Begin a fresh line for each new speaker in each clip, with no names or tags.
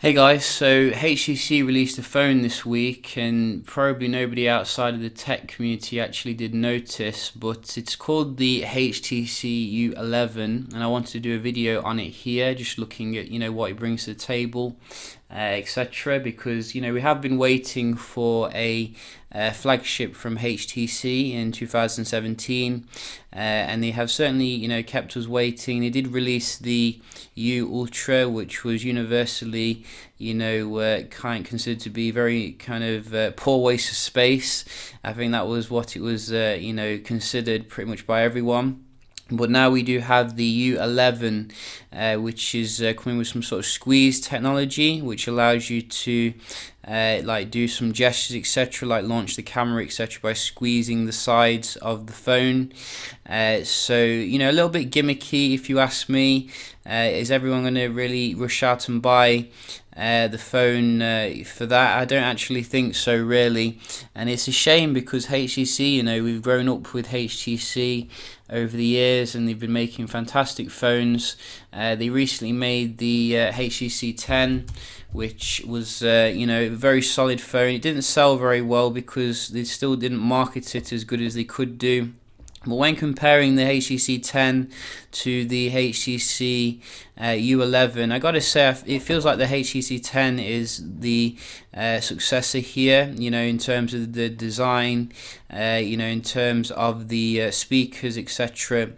Hey guys, so HTC released a phone this week and probably nobody outside of the tech community actually did notice, but it's called the HTC U11 and I wanted to do a video on it here, just looking at what it brings to the table, etc. because we have been waiting for a flagship from HTC in 2017 and they have certainly kept us waiting. They did release the U Ultra, which was universally considered to be very poor waste of space. I think that was what it was considered pretty much by everyone. But now we do have the U11, which is coming with some sort of squeeze technology, which allows you to do some gestures, etc., like launch the camera, etc., by squeezing the sides of the phone. So a little bit gimmicky, if you ask me. Is everyone going to really rush out and buy the phone for that? I don't actually think so, really, and it's a shame because HTC, we've grown up with HTC over the years and they've been making fantastic phones. They recently made the HTC 10, which was a very solid phone. It didn't sell very well because they still didn't market it as good as they could do. But when comparing the HTC 10 to the HTC U11, I gotta say it feels like the HTC 10 is the successor here, in terms of the design, in terms of the speakers, etc.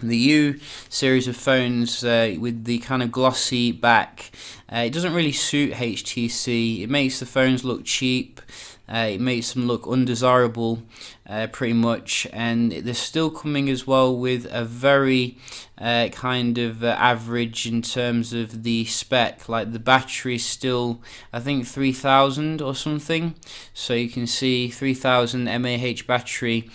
The U series of phones with the kind of glossy back, it doesn't really suit HTC. It makes the phones look cheap. It makes them look undesirable pretty much, and they're still coming as well with a very average in terms of the spec. Like the battery is still, I think, 3000 or something, so you can see 3000 mAh battery,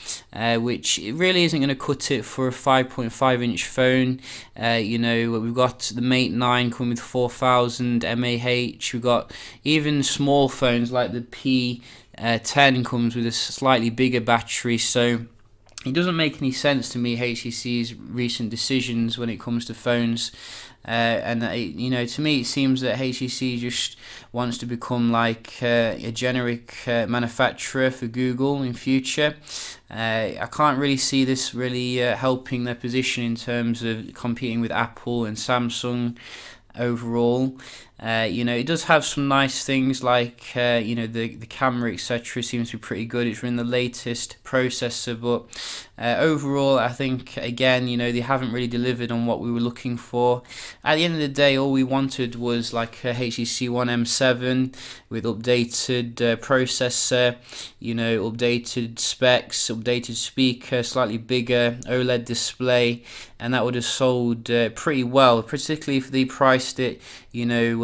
which it really isn't going to cut it for a 5.5-inch phone. We've got the Mate 9 coming with 4000 mAh. We've got even small phones like the P10 comes with a slightly bigger battery, so it doesn't make any sense to me, HTC's recent decisions when it comes to phones. To me it seems that HTC just wants to become like a generic manufacturer for Google in future. I can't really see this really helping their position in terms of competing with Apple and Samsung overall. It does have some nice things like the camera, etc., seems to be pretty good. It's in the latest processor, but overall I think again they haven't really delivered on what we were looking for. At the end of the day, all we wanted was like a HTC One M7 with updated processor, updated specs, updated speaker, slightly bigger OLED display, and that would have sold pretty well, particularly if they priced it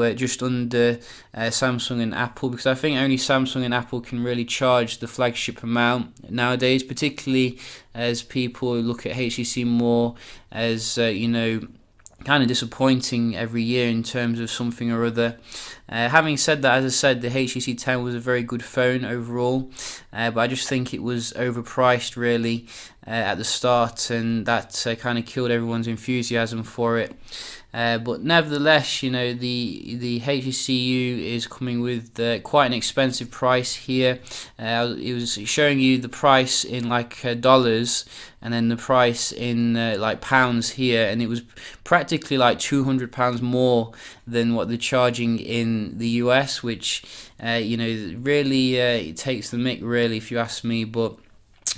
just under Samsung and Apple, because I think only Samsung and Apple can really charge the flagship amount nowadays, particularly as people look at HTC more as kind of disappointing every year in terms of something or other. Having said that, as I said, the HTC 10 was a very good phone overall, but I just think it was overpriced really at the start, and that kind of killed everyone's enthusiasm for it. But nevertheless, the HTC U is coming with quite an expensive price here. It was showing you the price in dollars, and then the price in pounds here, and it was practically like £200 more than what they're charging in the US, which really it takes the mick, really, if you ask me. But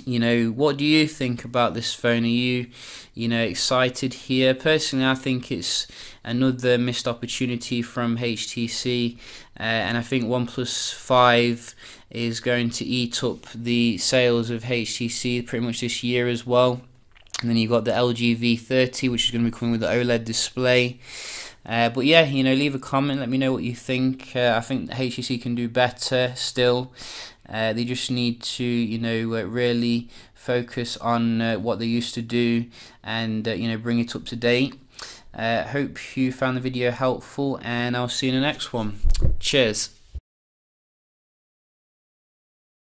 what do you think about this phone? Are you excited here? Personally, I think it's another missed opportunity from HTC, and I think OnePlus 5 is going to eat up the sales of HTC pretty much this year as well. And then you've got the LG V30, which is going to be coming with the OLED display. But yeah, leave a comment, let me know what you think. I think HTC can do better still. They just need to really focus on what they used to do and bring it up to date. Hope you found the video helpful, and I'll see you in the next one. Cheers.